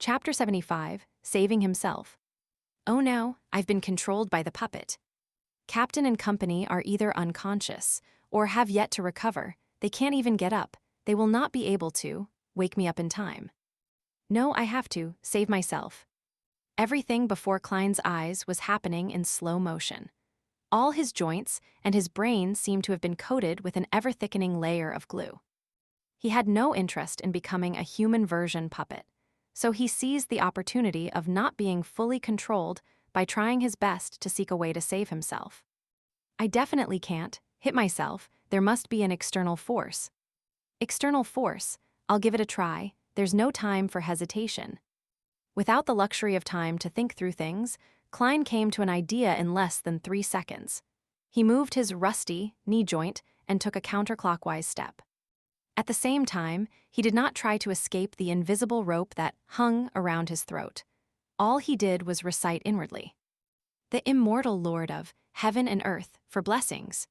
Chapter 75, Saving Himself. Oh no, I've been controlled by the puppet. Captain and company are either unconscious or have yet to recover. They can't even get up. They will not be able to wake me up in time. No, I have to save myself. Everything before Klein's eyes was happening in slow motion. All his joints and his brain seemed to have been coated with an ever-thickening layer of glue. He had no interest in becoming a human version puppet, so he seized the opportunity of not being fully controlled by trying his best to seek a way to save himself. I definitely can't hit myself. There must be an external force. External force, I'll give it a try. There's no time for hesitation. Without the luxury of time to think through things, Klein came to an idea in less than 3 seconds. He moved his rusty knee joint and took a counterclockwise step. At the same time, he did not try to escape the invisible rope that hung around his throat. All he did was recite inwardly, "The immortal Lord of heaven and earth for blessings."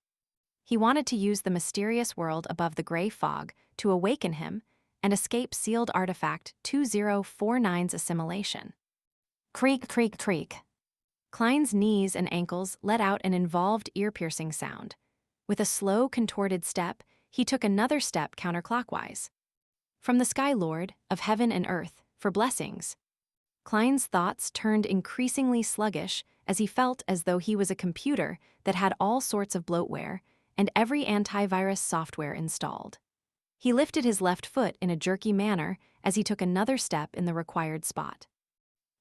He wanted to use the mysterious world above the gray fog to awaken him and escape sealed artifact 2049's assimilation. Creak, creak, creak. Klein's knees and ankles let out an involved ear-piercing sound. With a slow, contorted step, he took another step counterclockwise. From the Sky Lord of heaven and earth for blessings. Klein's thoughts turned increasingly sluggish as he felt as though he was a computer that had all sorts of bloatware and every antivirus software installed. He lifted his left foot in a jerky manner as he took another step in the required spot.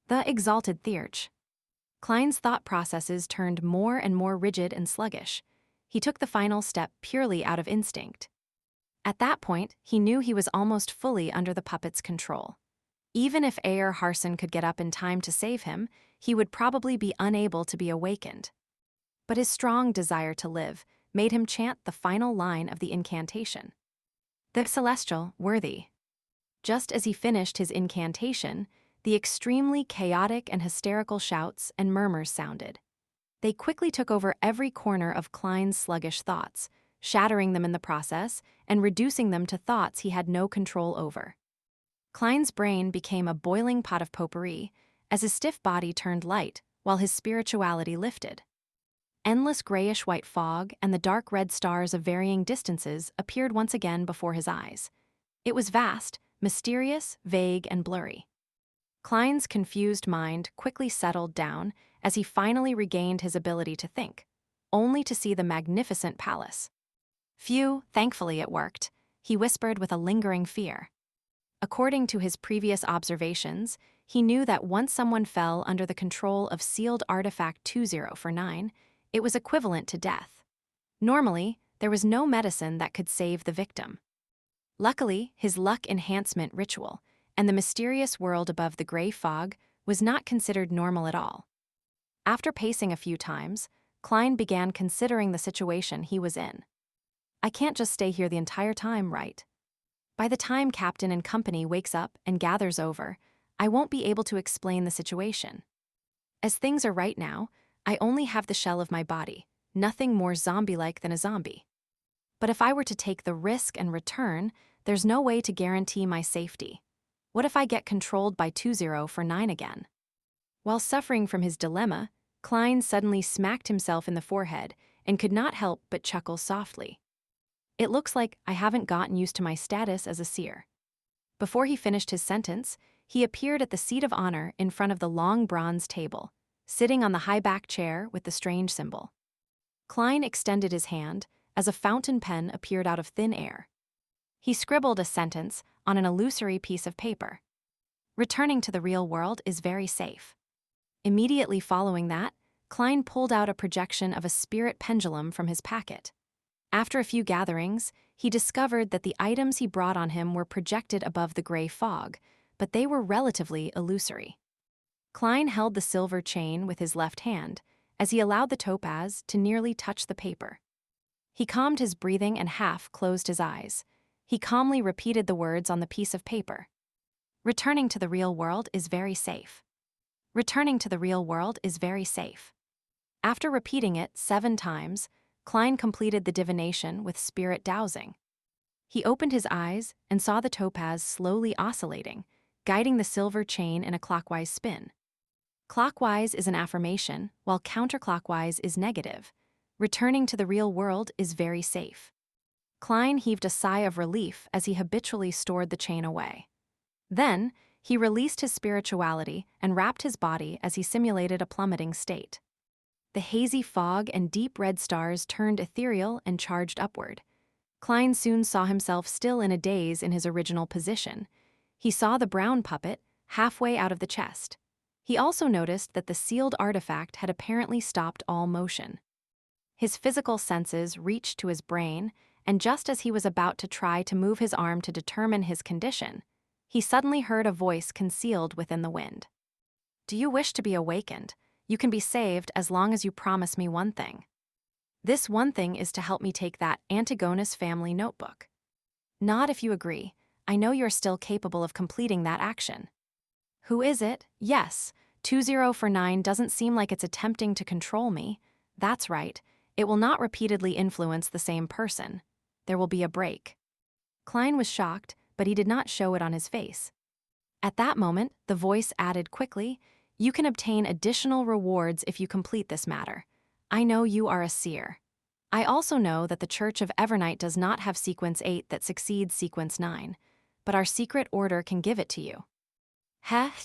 The exalted Theurge. Klein's thought processes turned more and more rigid and sluggish. He took the final step purely out of instinct. At that point, he knew he was almost fully under the puppet's control. Even if Ayer Harson could get up in time to save him, he would probably be unable to be awakened. But his strong desire to live made him chant the final line of the incantation. The celestial worthy. Just as he finished his incantation, the extremely chaotic and hysterical shouts and murmurs sounded. They quickly took over every corner of Klein's sluggish thoughts, shattering them in the process and reducing them to thoughts he had no control over. Klein's brain became a boiling pot of potpourri as his stiff body turned light while his spirituality lifted. Endless grayish-white fog and the dark red stars of varying distances appeared once again before his eyes. It was vast, mysterious, vague, and blurry. Klein's confused mind quickly settled down as he finally regained his ability to think, only to see the magnificent palace. Phew, thankfully it worked, he whispered with a lingering fear. According to his previous observations, he knew that once someone fell under the control of sealed artifact 2049, it was equivalent to death. Normally, there was no medicine that could save the victim. Luckily, his luck enhancement ritual and the mysterious world above the gray fog was not considered normal at all. After pacing a few times, Klein began considering the situation he was in. I can't just stay here the entire time, right? By the time Captain and company wakes up and gathers over, I won't be able to explain the situation. As things are right now, I only have the shell of my body, nothing more zombie-like than a zombie. But if I were to take the risk and return, there's no way to guarantee my safety. What if I get controlled by 2049 again? While suffering from his dilemma, Klein suddenly smacked himself in the forehead and could not help but chuckle softly. It looks like I haven't gotten used to my status as a seer. Before he finished his sentence, he appeared at the seat of honor in front of the long bronze table, sitting on the high-back chair with the strange symbol. Klein extended his hand as a fountain pen appeared out of thin air. He scribbled a sentence on an illusory piece of paper. Returning to the real world is very safe. Immediately following that, Klein pulled out a projection of a spirit pendulum from his packet. After a few gatherings, he discovered that the items he brought on him were projected above the gray fog, but they were relatively illusory. Klein held the silver chain with his left hand as he allowed the topaz to nearly touch the paper. He calmed his breathing and half closed his eyes. He calmly repeated the words on the piece of paper. Returning to the real world is very safe. Returning to the real world is very safe. After repeating it 7 times, Klein completed the divination with spirit dowsing. He opened his eyes and saw the topaz slowly oscillating, guiding the silver chain in a clockwise spin. Clockwise is an affirmation, while counterclockwise is negative. Returning to the real world is very safe. Klein heaved a sigh of relief as he habitually stored the chain away. Then, he released his spirituality and wrapped his body as he simulated a plummeting state. The hazy fog and deep red stars turned ethereal and charged upward. Klein soon saw himself still in a daze in his original position. He saw the brown puppet, halfway out of the chest. He also noticed that the sealed artifact had apparently stopped all motion. His physical senses reached to his brain, and just as he was about to try to move his arm to determine his condition, he suddenly heard a voice concealed within the wind. "Do you wish to be awakened? You can be saved as long as you promise me one thing. This one thing is to help me take that Antigonus family notebook. Nod if you agree. I know you're still capable of completing that action." "Who is it? Yes. 2049 doesn't seem like it's attempting to control me. That's right. It will not repeatedly influence the same person. There will be a break." Klein was shocked, but he did not show it on his face. At that moment, the voice added quickly, "You can obtain additional rewards if you complete this matter. I know you are a seer. I also know that the Church of Evernight does not have Sequence 8 that succeeds Sequence 9, but our secret order can give it to you."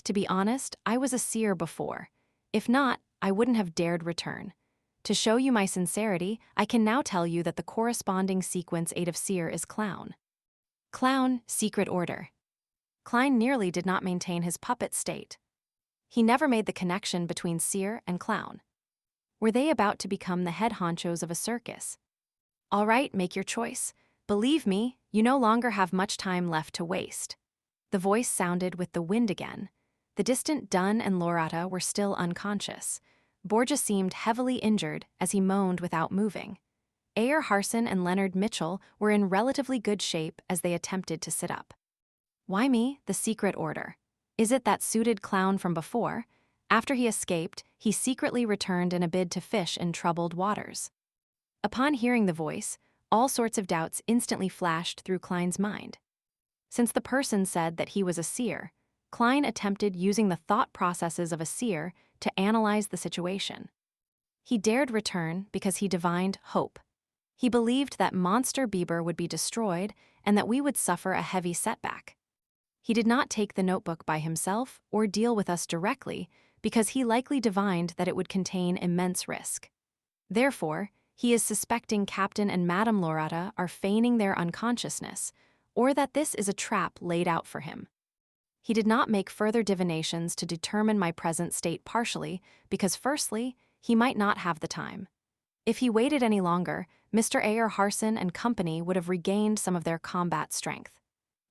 To be honest, I was a seer before. If not, I wouldn't have dared return. To show you my sincerity, I can now tell you that the corresponding Sequence 8 of seer is clown. Clown, secret order. Klein nearly did not maintain his puppet state. He never made the connection between seer and clown. Were they about to become the head honchos of a circus? All right, make your choice. Believe me, you no longer have much time left to waste. The voice sounded with the wind again. The distant Dunn and Lorata were still unconscious. Borgia seemed heavily injured as he moaned without moving. Ayer Harson and Leonard Mitchell were in relatively good shape as they attempted to sit up. Why me? The secret order. Is it that suited clown from before? After he escaped, he secretly returned in a bid to fish in troubled waters. Upon hearing the voice, all sorts of doubts instantly flashed through Klein's mind. Since the person said that he was a seer, Klein attempted using the thought processes of a seer to analyze the situation. He dared return because he divined hope. He believed that Monster Bieber would be destroyed and that we would suffer a heavy setback. He did not take the notebook by himself or deal with us directly because he likely divined that it would contain immense risk. Therefore, he is suspecting Captain and Madame Lorata are feigning their unconsciousness, or that this is a trap laid out for him. He did not make further divinations to determine my present state partially because firstly, he might not have the time. If he waited any longer, Mr. Ayer Harson and company would have regained some of their combat strength.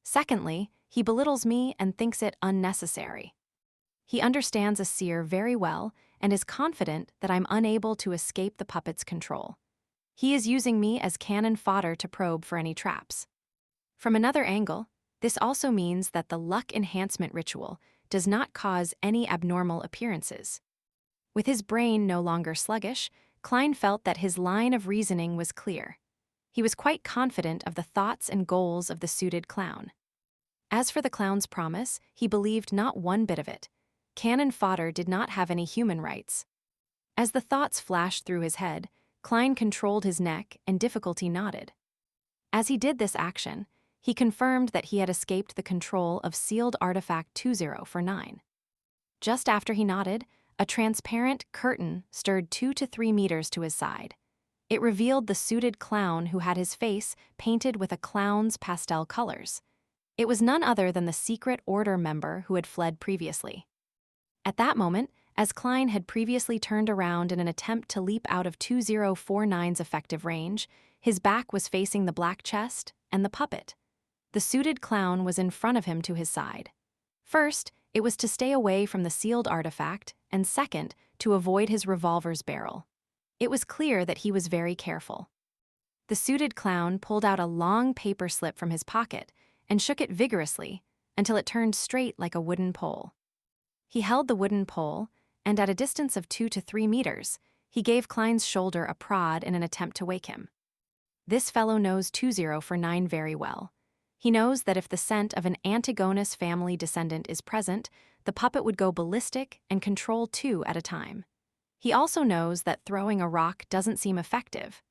Secondly, he belittles me and thinks it unnecessary. He understands a seer very well and is confident that I'm unable to escape the puppet's control. He is using me as cannon fodder to probe for any traps. From another angle, this also means that the luck enhancement ritual does not cause any abnormal appearances. With his brain no longer sluggish, Klein felt that his line of reasoning was clear. He was quite confident of the thoughts and goals of the suited clown. As for the clown's promise, he believed not one bit of it. Cannon fodder did not have any human rights. As the thoughts flashed through his head, Klein controlled his neck and difficulty nodded. As he did this action, he confirmed that he had escaped the control of sealed artifact 2049. Just after he nodded, a transparent curtain stirred 2 to 3 meters to his side. It revealed the suited clown who had his face painted with a clown's pastel colors. It was none other than the secret order member who had fled previously. At that moment, as Klein had previously turned around in an attempt to leap out of 2049's effective range, his back was facing the black chest and the puppet. The suited clown was in front of him to his side. First, it was to stay away from the sealed artifact, and second, to avoid his revolver's barrel. It was clear that he was very careful. The suited clown pulled out a long paper slip from his pocket and shook it vigorously until it turned straight like a wooden pole. He held the wooden pole, and at a distance of 2 to 3 meters, he gave Klein's shoulder a prod in an attempt to wake him. This fellow knows 2049 very well. He knows that if the scent of an Antigonus family descendant is present, the puppet would go ballistic and control two at a time. He also knows that throwing a rock doesn't seem effective.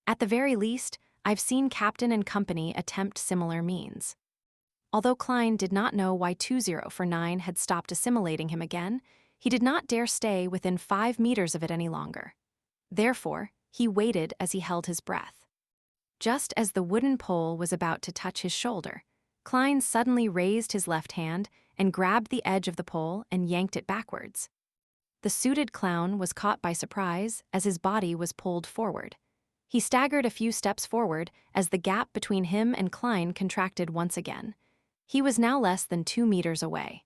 At the very least, I've seen Captain and company attempt similar means. Although Klein did not know why 2049 had stopped assimilating him again, he did not dare stay within 5 meters of it any longer. Therefore, he waited as he held his breath. Just as the wooden pole was about to touch his shoulder, Klein suddenly raised his left hand and grabbed the edge of the pole and yanked it backwards. The suited clown was caught by surprise as his body was pulled forward. He staggered a few steps forward as the gap between him and Klein contracted once again. He was now less than 2 meters away.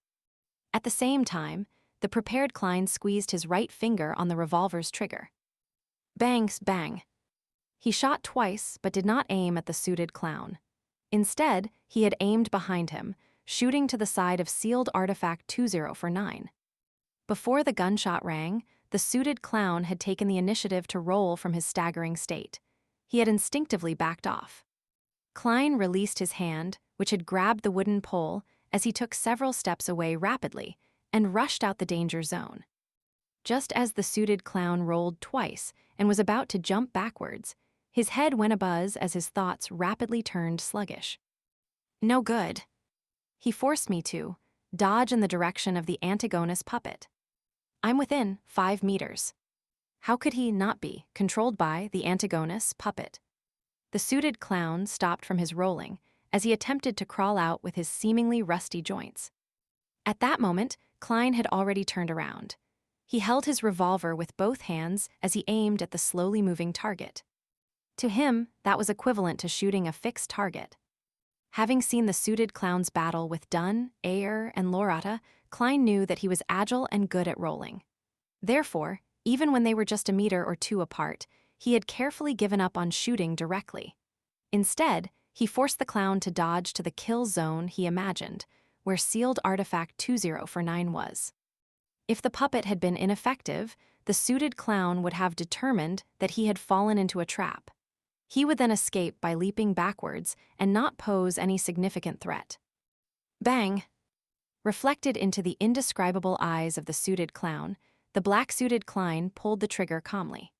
At the same time, the prepared Klein squeezed his right finger on the revolver's trigger. Bangs, bang. He shot twice but did not aim at the suited clown. Instead, he had aimed behind him, shooting to the side of sealed artifact 2049. Before the gunshot rang, the suited clown had taken the initiative to roll from his staggering state. He had instinctively backed off. Klein released his hand, which had grabbed the wooden pole, as he took several steps away rapidly and rushed out the danger zone. Just as the suited clown rolled twice and was about to jump backwards, his head went abuzz as his thoughts rapidly turned sluggish. No good. He forced me to dodge in the direction of the Antigonus puppet. I'm within 5 meters. How could he not be controlled by the Antigonus puppet? The suited clown stopped from his rolling as he attempted to crawl out with his seemingly rusty joints. At that moment, Klein had already turned around. He held his revolver with both hands as he aimed at the slowly moving target. To him, that was equivalent to shooting a fixed target. Having seen the suited clown's battle with Dunn, Ayer, and Lorata, Klein knew that he was agile and good at rolling. Therefore, even when they were just a meter or two apart, he had carefully given up on shooting directly. Instead, he forced the clown to dodge to the kill zone he imagined, where sealed artifact 2049 was. If the puppet had been ineffective, the suited clown would have determined that he had fallen into a trap. He would then escape by leaping backwards and not pose any significant threat. Bang! Reflected into the indescribable eyes of the suited clown, the black-suited Klein pulled the trigger calmly.